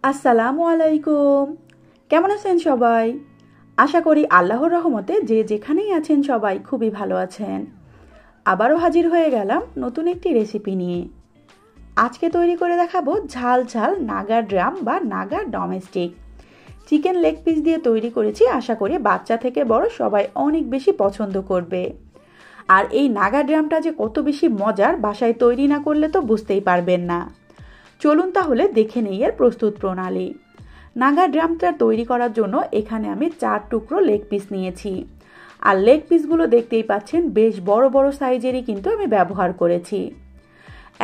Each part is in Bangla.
আসসালামু আলাইকুম। কেমন আছেন সবাই? আশা করি আল্লাহর রহমতে যে যেখানেই আছেন সবাই খুবই ভালো আছেন। আবারও হাজির হয়ে গেলাম নতুন একটি রেসিপি নিয়ে। আজকে তৈরি করে দেখাবো ঝাল ঝাল নাগা ড্রাম বা Naga domestic. Chicken leg piece দিয়ে তৈরি করেছি, আশা করি বাচ্চা থেকে বড় সবাই অনেক বেশি পছন্দ করবে। আর এই নাগা ড্রামটা যে কত বেশি মজার, বাসায় তৈরি না করলে তো বুঝতেই পারবেন না। চলুন তাহলে দেখে নেই এর প্রস্তুত প্রণালী। নাগা ড্রামটা তৈরি করার জন্য এখানে আমি 4 টুকরো লেগ পিস নিয়েছি। আর লেগ পিসগুলো দেখতেই পাচ্ছেন বেশ বড় বড় সাইজেরই কিন্তু আমি ব্যবহার করেছি।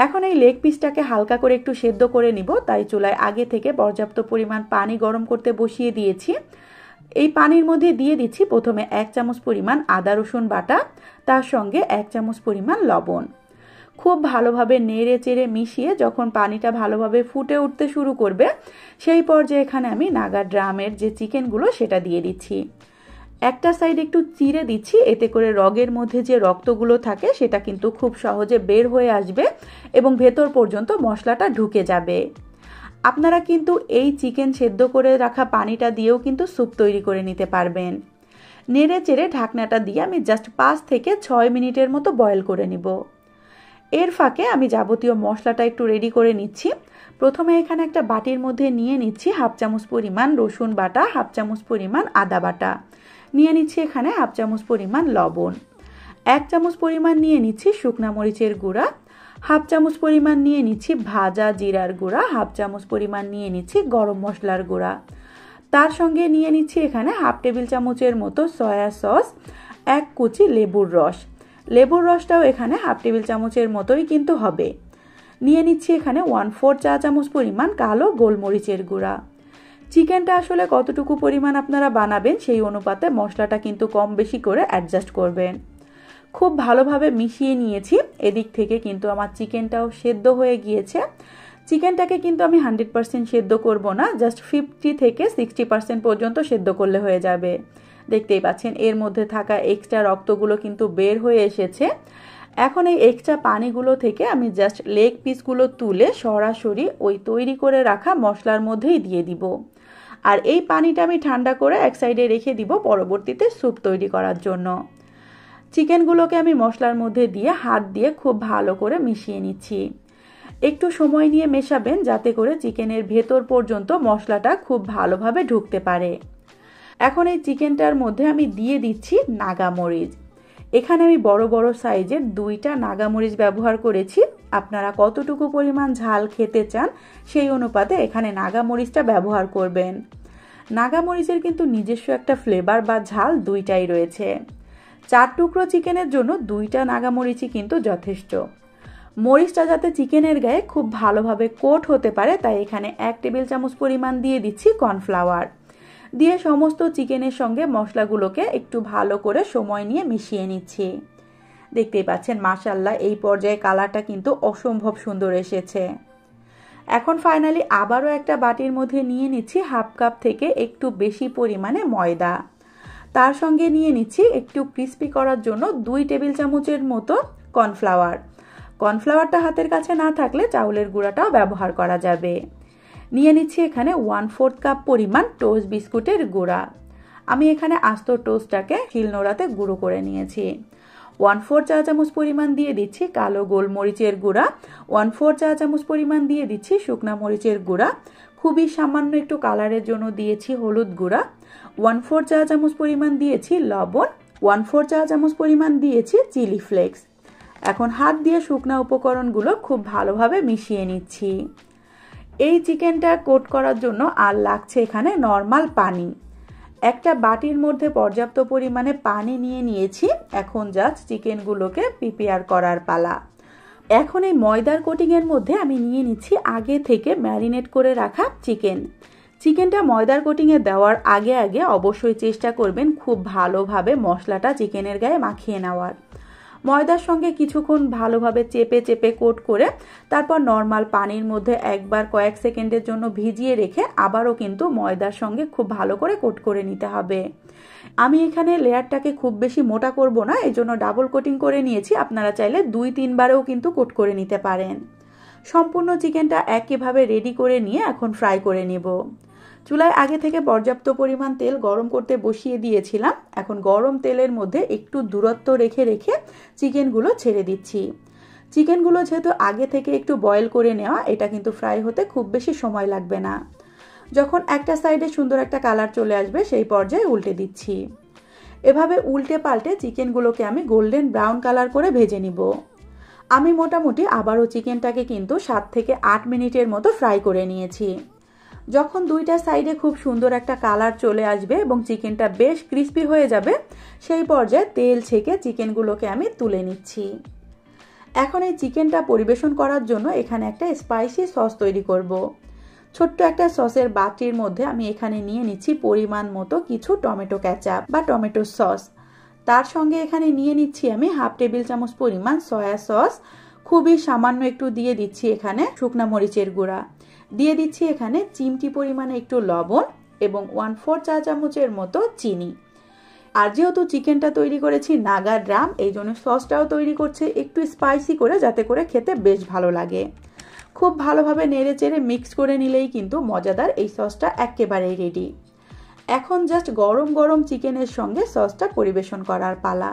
এখন এই লেগ পিসটাকে হালকা করে একটু সেদ্ধ করে নিব, তাই চুলায় আগে থেকে পর্যাপ্ত পরিমাণ পানি গরম করতে বসিয়ে দিয়েছি। এই পানির মধ্যে দিয়ে দিচ্ছি প্রথমে 1 চামচ পরিমাণ আদা রসুন বাটা, তার সঙ্গে 1 চামচ পরিমাণ লবণ। খুব ভালোভাবে নেড়ে চেড়ে মিশিয়ে যখন পানিটা ভালোভাবে ফুটে উঠতে শুরু করবে, সেই পর্যায়ে এখানে আমি নাগা ড্রামের যে চিকেনগুলো সেটা দিয়ে দিচ্ছি। একটা সাইড একটু চিড়ে দিচ্ছি, এতে করে রগের মধ্যে যে রক্তগুলো থাকে সেটা কিন্তু খুব সহজে বের হয়ে আসবে এবং ভেতর পর্যন্ত মশলাটা ঢুকে যাবে। আপনারা কিন্তু এই চিকেন সেদ্ধ করে রাখা পানিটা দিয়েও কিন্তু স্যুপ তৈরি করে নিতে পারবেন। নেড়ে চেড়ে ঢাকনাটা দিয়ে আমি জাস্ট 5 থেকে 6 মিনিটের মতো বয়েল করে নিব। এর ফাঁকে আমি যাবতীয় মশলাটা একটু রেডি করে নিচ্ছি। প্রথমে এখানে একটা বাটির মধ্যে নিয়ে নিচ্ছি 1/2 চামচ পরিমাণ রসুন বাটা, 1/2 চামচ পরিমাণ আদা বাটা, নিয়ে নিচ্ছি এখানে 1/2 চামচ পরিমাণ লবণ, 1 চামচ পরিমাণ নিয়ে নিচ্ছি শুকনা মরিচের গুঁড়া, 1/2 চামচ পরিমাণ নিয়ে নিচ্ছি ভাজা জিরার গুঁড়া, 1/2 চামচ পরিমাণ নিয়ে নিচ্ছি গরম মশলার গুঁড়া, তার সঙ্গে নিয়ে নিচ্ছি এখানে 1/2 টেবিল চামচের মতো সয়া সস, 1 কুচি লেবুর রস। লেবুর রসটাও এখানে 1/2 টেবিল চামচের মতোই কিন্তু হবে। নিয়ে নিচ্ছি এখানে 1/4 চা চামচ পরিমাণ কালো গোলমরিচের গুঁড়া। চিকেনটা আসলে কতটুকু পরিমাণ আপনারা বানাবেন সেই অনুপাতে মশলাটা কিন্তু কম বেশি করে অ্যাডজাস্ট করবেন। খুব ভালোভাবে মিশিয়ে নিয়েছি। এদিক থেকে কিন্তু আমার চিকেনটাও সেদ্ধ হয়ে গিয়েছে। চিকেনটাকে কিন্তু আমি 100% সেদ্ধ করব না, জাস্ট 50 থেকে 60% পর্যন্ত সেদ্ধ করলে হয়ে যাবে। দেখতেই পাচ্ছেন এর মধ্যে থাকা এক্সট্রা রক্তগুলো কিন্তু বের হয়ে এসেছে। এখন এই এক্সট্রা পানিগুলো থেকে আমি জাস্ট লেগ পিসগুলো তুলে সরাসরি ওই তৈরি করে রাখা মশলার মধ্যেই দিয়ে দিব। আর এই পানিটা আমি ঠান্ডা করে এক সাইডে রেখে দিব পরবর্তীতে স্যুপ তৈরি করার জন্য। চিকেনগুলোকে আমি মশলার মধ্যে দিয়ে হাত দিয়ে খুব ভালো করে মিশিয়ে নিচ্ছি। একটু সময় নিয়ে মেশাবেন যাতে করে চিকেনের ভেতর পর্যন্ত মশলাটা খুব ভালোভাবে ঢুকতে পারে। এখন এই চিকেনটার মধ্যে আমি দিয়ে দিচ্ছি নাগামরিচ। এখানে আমি বড় বড় সাইজের 2টা নাগামরিচ ব্যবহার করেছি। আপনারা কতটুকু পরিমাণ ঝাল খেতে চান সেই অনুপাতে এখানে নাগামরিচটা ব্যবহার করবেন। নাগামরিচের কিন্তু নিজস্ব একটা ফ্লেভার বা ঝাল দুইটাই রয়েছে। 4 টুকরো চিকেনের জন্য 2টা নাগামরিচই কিন্তু যথেষ্ট। মরিচটা যাতে চিকেনের গায়ে খুব ভালোভাবে কোট হতে পারে, তাই এখানে 1 টেবিল চামচ পরিমাণ দিয়ে দিচ্ছি কর্নফ্লাওয়ার। দিয়ে সমস্ত চিকেনের সঙ্গে মশলাগুলোকে একটু ভালো করে সময় নিয়ে মিশিয়ে নিচ্ছি। দেখতেই পাচ্ছেন মাশাআল্লাহ এই পর্যায়ে কালারটা কিন্তু অসম্ভব সুন্দর এসেছে। এখন ফাইনালি আবারও একটা বাটির মধ্যে নিয়ে নিচ্ছি 1/2 কাপ থেকে একটু বেশি পরিমাণে ময়দা, তার সঙ্গে নিয়ে নিচ্ছি একটু ক্রিস্পি করার জন্য 2 টেবিল চামচের মতো কর্নফ্লাওয়ার। কর্নফ্লাওয়ারটা হাতের কাছে না থাকলে চাউলের গুঁড়াটাও ব্যবহার করা যাবে। নিয়ে নিচ্ছি এখানে 1/4 কাপ পরিমাণ টোস্ট বিস্কুটের গুঁড়া। আমি এখানে আস্ত টোস্টটাকে শিলনোড়াতে গুঁড়ো করে নিয়েছি। 1/4 চা চামচ পরিমাণ দিয়ে দিচ্ছি কালো গোলমরিচের গুঁড়া, 1/4 চা চামচ পরিমাণ দিয়ে দিচ্ছি শুকনা মরিচের গুঁড়া, খুবই সামান্য একটু কালারের জন্য দিয়েছি হলুদ গুঁড়া, 1/4 চা চামচ পরিমাণ দিয়েছি লবণ, 1/4 চা চামচ পরিমাণ দিয়েছি চিলি ফ্লেক্স। এখন হাত দিয়ে শুকনা উপকরণগুলো খুব ভালোভাবে মিশিয়ে নিচ্ছি। এই চিকেনটা কোট করার জন্য আর লাগছে এখানে নর্মাল পানি। একটা বাটির মধ্যে পর্যাপ্ত পরিমাণে পানি নিয়ে নিয়েছি। এখন জাস্ট চিকেনগুলোকে প্রিপেয়ার করার পালা। এখন এই ময়দার কোটিংয়ের মধ্যে আমি নিয়ে নিচ্ছি আগে থেকে ম্যারিনেট করে রাখা চিকেনটা ময়দার কোটিংয়ে দেওয়ার আগে আগে অবশ্যই চেষ্টা করবেন খুব ভালোভাবে মশলাটা চিকেনের গায়ে মাখিয়ে নেওয়ার। ময়দার সঙ্গে কিছুক্ষণ ভালোভাবে চেপে চেপে কোট করে তারপর নর্মাল পানির মধ্যে একবার কয়েক সেকেন্ডের জন্য ভিজিয়ে রেখে আবারও কিন্তু ময়দার সঙ্গে খুব ভালো করে কোট করে নিতে হবে। আমি এখানে লেয়ারটাকে খুব বেশি মোটা করব না, এই জন্য ডাবল কোটিং করে নিয়েছি। আপনারা চাইলে 2-3 বারেও কিন্তু কোট করে নিতে পারেন। সম্পূর্ণ চিকেনটা একইভাবে রেডি করে নিয়ে এখন ফ্রাই করে নেব। চুলায় আগে থেকে পর্যাপ্ত পরিমাণ তেল গরম করতে বসিয়ে দিয়েছিলাম। এখন গরম তেলের মধ্যে একটু দূরত্ব রেখে রেখে চিকেনগুলো ছেড়ে দিচ্ছি। চিকেনগুলো যেহেতু আগে থেকে একটু বয়েল করে নেওয়া, এটা কিন্তু ফ্রাই হতে খুব বেশি সময় লাগবে না। যখন একটা সাইডে সুন্দর একটা কালার চলে আসবে সেই পর্যায়ে উল্টে দিচ্ছি। এভাবে উল্টে পাল্টে চিকেনগুলোকে আমি গোল্ডেন ব্রাউন কালার করে ভেজে নিব। আমি মোটামুটি আবারও চিকেনটাকে কিন্তু 7 থেকে 8 মিনিটের মতো ফ্রাই করে নিয়েছি। যখন দুইটা সাইডে খুব সুন্দর একটা কালার চলে আসবে এবং চিকেনটা বেশ ক্রিস্পি হয়ে যাবে, সেই পর্যায়ে তেল ছেঁকে চিকেনগুলোকে আমি তুলে নিচ্ছি। এখন এই চিকেনটা পরিবেশন করার জন্য এখানে একটা স্পাইসি সস তৈরি করব। ছোট্ট একটা সসের বাটির মধ্যে আমি এখানে নিয়ে নিচ্ছি পরিমাণ মতো কিছু টমেটো কেচাপ বা টমেটো সস। তার সঙ্গে এখানে নিয়ে নিচ্ছি আমি হাফ টেবিল চামচ পরিমাণ সয়া সস। খুবই সামান্য একটু দিয়ে দিচ্ছি এখানে শুকনা মরিচের গুঁড়া। দিয়ে দিচ্ছি এখানে চিমটি পরিমাণে একটু লবণ এবং 1/4 চা চামচের মতো চিনি। আর যেহেতু চিকেনটা তৈরি করেছি নাগা ড্রাম, এই জন্য সসটাও তৈরি করছে একটু স্পাইসি করে, যাতে করে খেতে বেশ ভালো লাগে। খুব ভালোভাবে নেড়ে চেড়ে মিক্স করে নিলেই কিন্তু মজাদার এই সসটা একেবারেই রেডি। এখন জাস্ট গরম গরম চিকেনের সঙ্গে সসটা পরিবেশন করার পালা।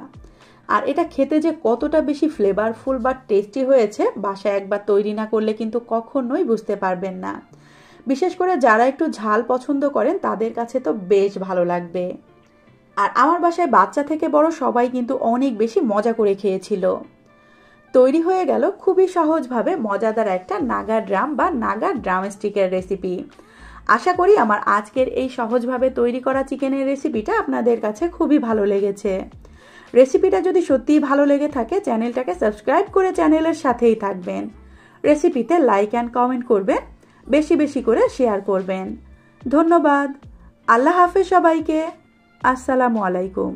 আর এটা খেতে যে কতটা বেশি ফ্লেভারফুল বা টেস্টি হয়েছে, বাসায় একবার তৈরি না করলে কিন্তু কখনোই বুঝতে পারবেন না। বিশেষ করে যারা একটু ঝাল পছন্দ করেন তাদের কাছে তো বেশ ভালো লাগবে। আর আমার বাসায় বাচ্চা থেকে বড় সবাই কিন্তু অনেক বেশি মজা করে খেয়েছিল। তৈরি হয়ে গেল খুবই সহজভাবে মজাদার একটা নাগা ড্রাম বা নাগা ড্রামস্টিকের রেসিপি। আশা করি আমার আজকের এই সহজভাবে তৈরি করা চিকেনের রেসিপিটা আপনাদের কাছে খুবই ভালো লেগেছে। রেসিপিটা যদি সত্যিই ভালো লেগে থাকে, চ্যানেলটাকে সাবস্ক্রাইব করে চ্যানেলের সাথেই থাকবেন। রেসিপিতে লাইক অ্যান্ড কমেন্ট করবেন, বেশি বেশি করে শেয়ার করবেন। ধন্যবাদ। আল্লাহ হাফেজ সবাইকে। আসসালামু আলাইকুম।